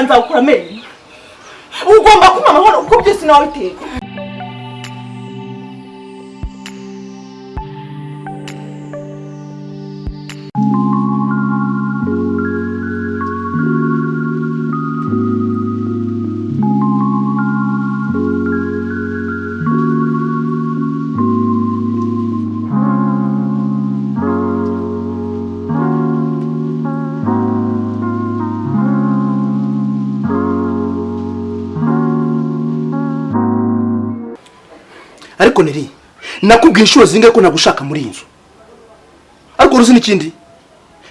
nzakura amenyo. Ugomba kumpa amahoro uko byose nawe biteye. Ariko neri nakubwiye inshuro zingahe ko nagushaka muri inzu. Ariko uruzi n'ikindi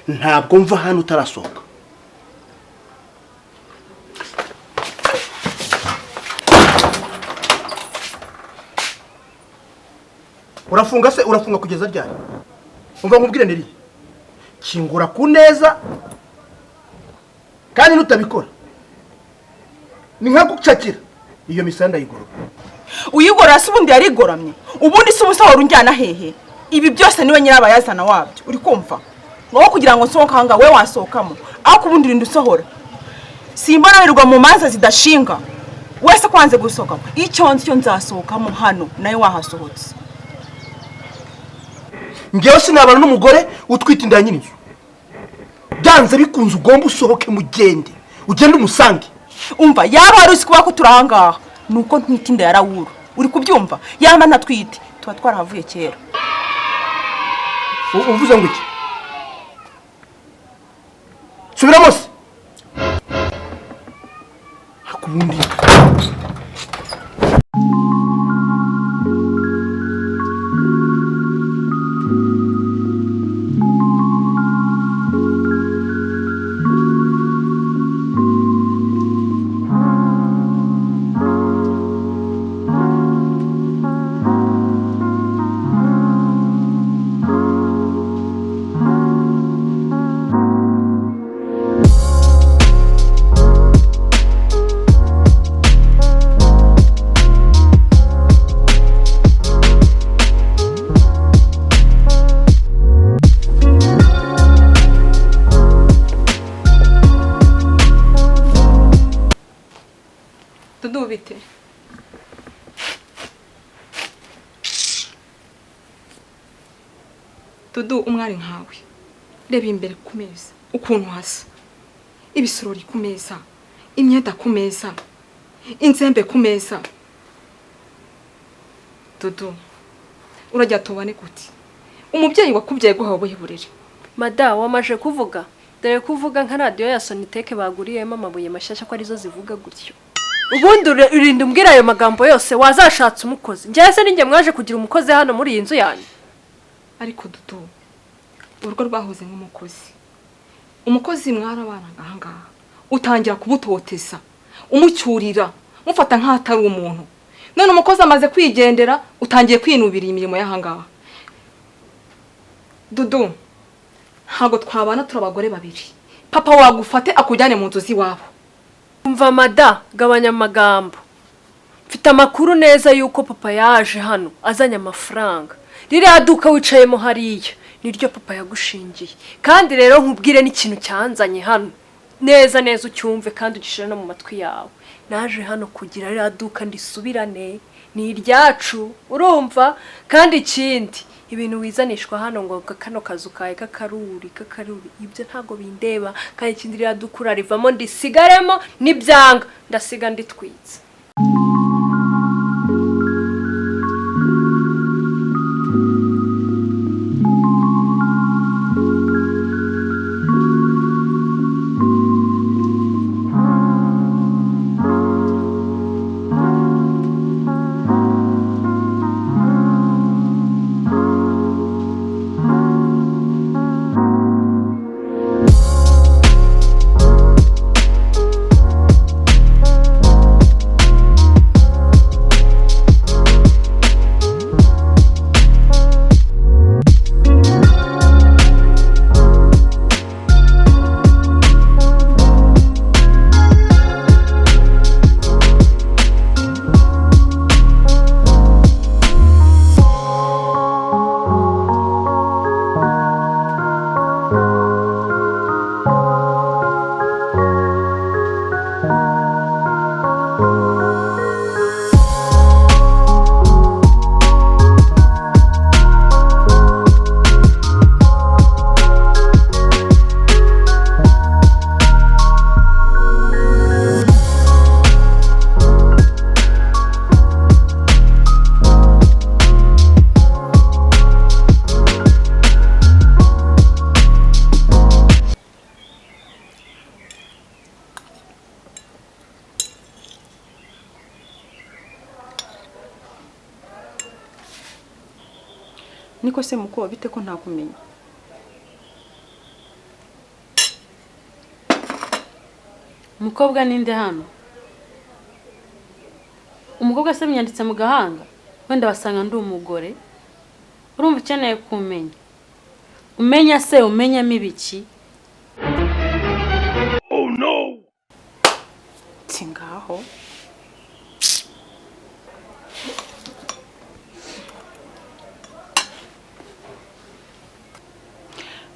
ntabwo mva hano utarasohoka. Urafunga kugeza ryari? Umva nkubwire neri kingura ku neza kandi nutabikora ni nka gucakira iyo misanda yigoro. Uyigora se ubundi yarigoramye. Ubundi se ubusa warunjyana hehe? Ibi byose niwe nyirabayazana wabyo. Uri kumva? Ngo kugira ngo nsohoka hanga we wasohokamo. Aho kubundi rindu sohora. Simbona wirirwa mu manza zidashinga. Wese kwanze gusohokamo. Icyo nzi cyo nzasohokamo hano nayo wahasohotse. Ngewe sinabana n'umugore utwita inda nyine inzu. Byanze bikunze ugomba usohoke mugende. Ugende umusange. Umva yaba harusi kuba ko turahangaha. Nuko ntwitinda ya Raul. Uri kubyumva? Yama natwite. Tuba twarahavuye kera. Uvuze ngo iki? Subiramo se. Hakubundi. Dudubite. Dudu umwari nkawe. Reba imbere ku meza. Ukuntu hasa. Ibisorori ku meza. Imyenda ku meza. Inzembe ku meza. Dudu. Urajya tubane gute? Umubyeyi wakubyaye guhawe ubuhiburire. Mada wamaje kuvuga. Dore kuvuga nka radio ya Soniteke baguriyemo amabuye mashasha ko arizo zivuga gutyo. Ubundi urinda umbwira ayo magambo yose wazashatse umukozi. Njye se ninjye mwaje kugira umukozi hano muri iyi nzu yanyu. Ariko Dudu. Urugo rwahoze nk'umukozi. Umukozi mwarabanaga ahangaha. Utangira kubutoteza. Umucyurira. Mufata nk'atari umuntu. None umukozi amaze kwigendera utangiye kwinubira imirimo y'ahangaha. Dudu. Ntago twabana turabagore babiri. Papa wagufate akujyane mu nzu ziwabo. Umva Mada gabanya amagambo. Mfite amakuru neza yuko papa yaje hano azanye amafaranga. Ririya duka wicayemo hariya niryo papa yagushingiye. Kandi rero nkubwire n'ikintu cyanzanye hano. Neza neza ucyumve kandi ugishira no mu matwi yawe. Naje hano kugira ririya duka ndisubirane. Ni iryacu urumva kandi ikindi ibintu wizanishwa hano ngo kano kazu kaye kakaruri ibyo ntago bindeba kandi ikindi ririya dukura rivamo ndisigaremo nibyanga ndasiga nditwitse. niko se muko bite ko ntakumenya? Umukobwa ninde hano? Umukobwa se myanditse mu gahanga wenda basanga ndi umugore. Urumva ukeneye kumenya? Umenya se umenyamo ibiki? Oh no. Singaho.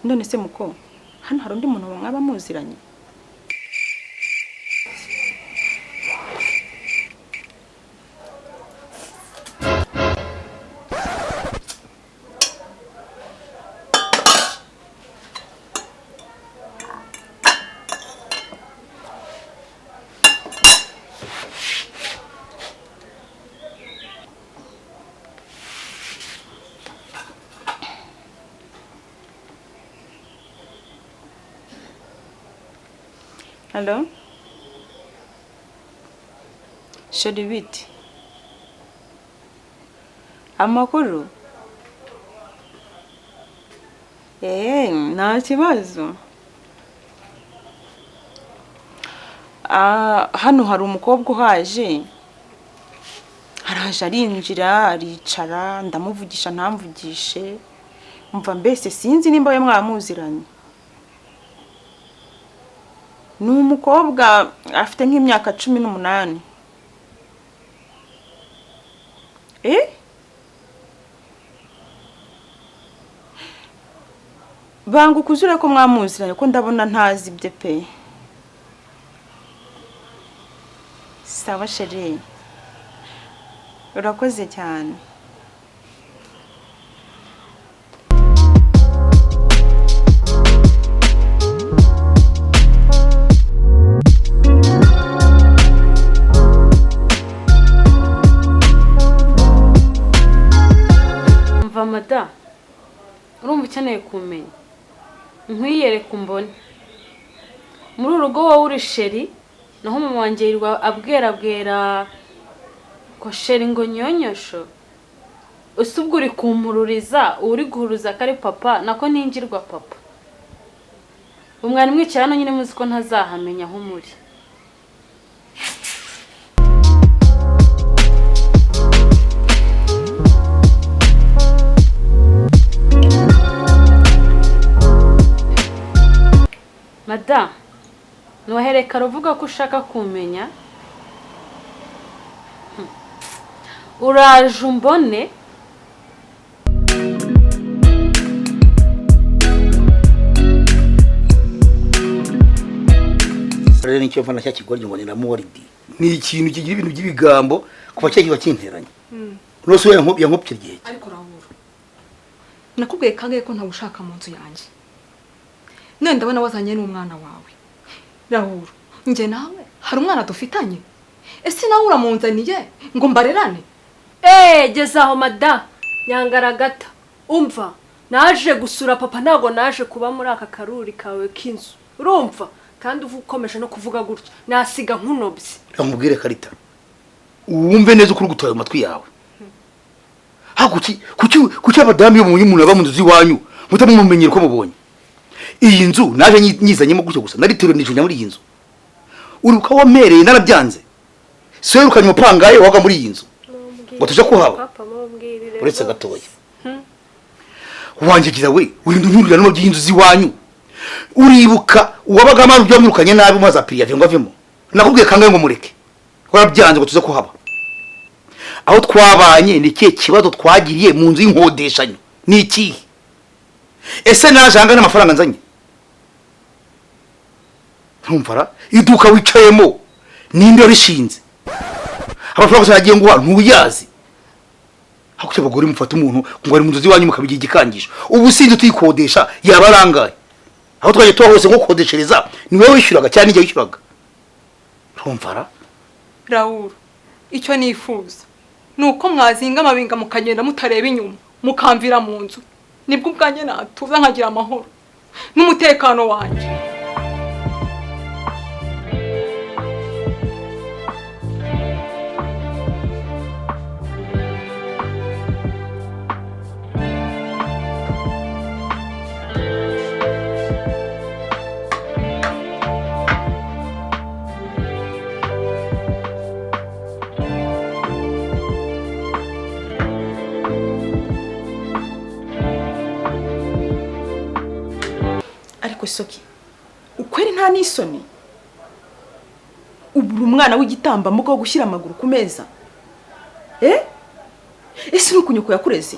None se muko hano hari undi muntu mwaba muziranye? Hello? Shodi biti? Amakuru? Nta kibazo. Hano hari umukobwa uhaje. Araje arinjira, aricara, ndamuvugisha ntamvugishe. Umva mbese sinzi nimba we mwamuziranye. Ni umukobwa afite nk'imyaka 18. Banga ukuzure ko mwamuziranye ko ndabona ntazi ibye pe. Sawa chérie. Urakoze cyane. Mada, urumva ukeneye kumenya? Nkwiyereka umbone. Muri urugo wowe uri sheri, naho mama wanjye yirwa abwera ko sheri ngo nyonyosho. Usubwo uri kumpururiza, uri guhuruza kare papa, nako ninjirwa papa. Umwana mwicara hano nyine muzi ko ntazahamenya aho muri. Mada, nwahereka ruvuga ko ushaka kumenya. Uraje umbone. Rero nicyo mfana cya kigoryi ngo ni namoridi. Ni ikintu kigira ibintu by'ibigambo kuva cyagiye kinteranye. Rose we yankopye gihe. Ariko Raul, nakubwiye kangaye ko ntagushaka mu nzu yanjye. None ndabona wazanye n'umwana wawe. Raul, nje nawe hari umwana dufitanye. Ese nawe uramunzaniye ngo mbarerane? Gezaho mada, nyangaragata. Umva, naje gusura papa ntago naje kuba muri aka karuri kawe k'inzu. Urumva? Kandi ukomeje no kuvuga gutya. Nasiga nkunobye. Ramubwire Karita. Wumve neza ukuri gutoya amatwi yawe. Kuki abadamu yo mu umuntu aba mu nzu iwanyu mutamumenyera ko mubonye. Iyi nzu naje nyizanyemo gutyo gusa naritewe n'ijunja muri iyi nzu. Uruka wamereye narabyanze. Sewe ukanyuma pangaye waga muri iyi nzu. Ngo tuje kuhaba. Uretse gatoya. Wangigira we urinda unyurira no by'inzu ziwanyu. Uribuka uwabaga amaru byamurukanye nabi maza priya ngo avemo. Nakubwiye kangaye ngo mureke. Warabyanze ngo tuze kuhaba. Aho twabanye ni kiye kibazo twagiriye mu nzu y'inkodeshanyo. Ni iki? Ese najanga n'amafaranga nzanye. Ntumvara iduka wicayemo ninde rishinze. Amafaranga yagiye ngo ntuyazi. Hakucye abagore mufata umuntu ngo ari mu nzu ziwanyu mukabigira igikangisho. Ubu sinzi tuyikodesha yabarangaye. Aho twaje hose ngo kodeshereza ni wowe wishyuraga cyane igihe wishyuraga. Ntumvara Raul, icyo nifuza nuko mwazinga amabinga mukagenda mutareba inyuma mukamvira mu nzu. Nibwo ubwanjye natuza nkagira amahoro n'umutekano wanjye. ako soki ukweri nta n'isoni ubura umwana w'igitambambuga wo gushyira amaguru ku meza ese ni ukunyuko yakureze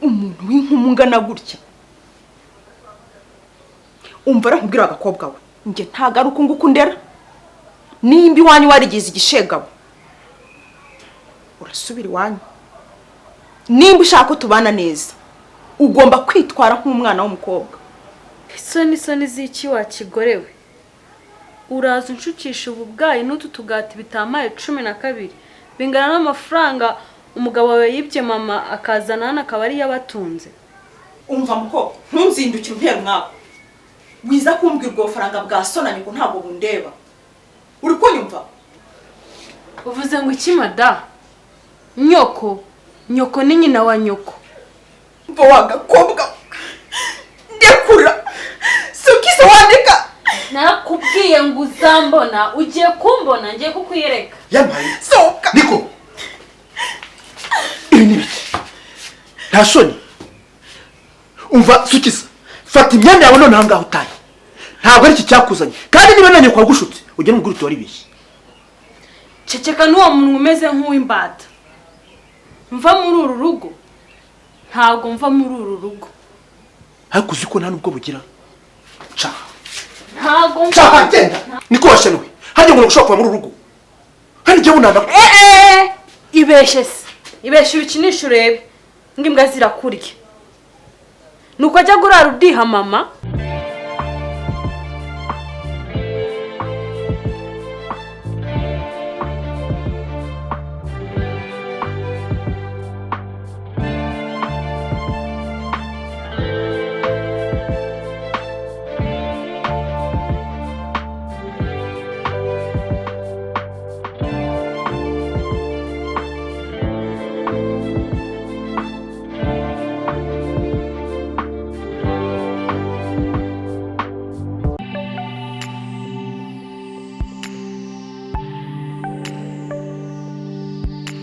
umuntu w'inkumi ungana gutya umva arakubwira agakobwa we njye ntago ari uko nguko ndera nimba iwanyu warigize igishegabo urasubira iwanyu nimba ushaka ko tubana neza ugomba kwitwara nk'umwana w'umukobwa. isoni z'iki wakigorewe uraza unshukisha ubu bwayi n'utu tugati bitamaye 12 bingana n'amafaranga umugabo wawe yibye mama akazana hano akaba ari yabatunze. Umva muko ntunzindukire untera mwako wiza kumbwira ubwo faranga bwa sonanye ko ntabwo bundeba uri kunyumva. Uvuze ngo iki mada nyoko ni nyina wa nyoko. Mva wagakobwa ndekura sukise wandika nakubwiye ngo uzambona ugiye kumbona ngiye kukwiyereka yamaye soka niko ibi nibiki nta soni. Umva sukisa fata imyenda yawe none ahangaho utaye ntabwo ari iki cyakuzanye kandi niba nanye kwa gushutse ujye n'ubwo utori bishye. Ceceka n'uwo muntu umeze nk'uw'imbata mva muri uru rugo ntabwo mva muri uru rugo ariko uzi ko nta nubwo bugira ca ntabwo ca genda niko washenwe hajye ngo ushaka kuva muri uru rugo hari igihe unanda ibeshe ibikinisho urebe ngimbwa zirakurya nuko ajya gurara udiha mama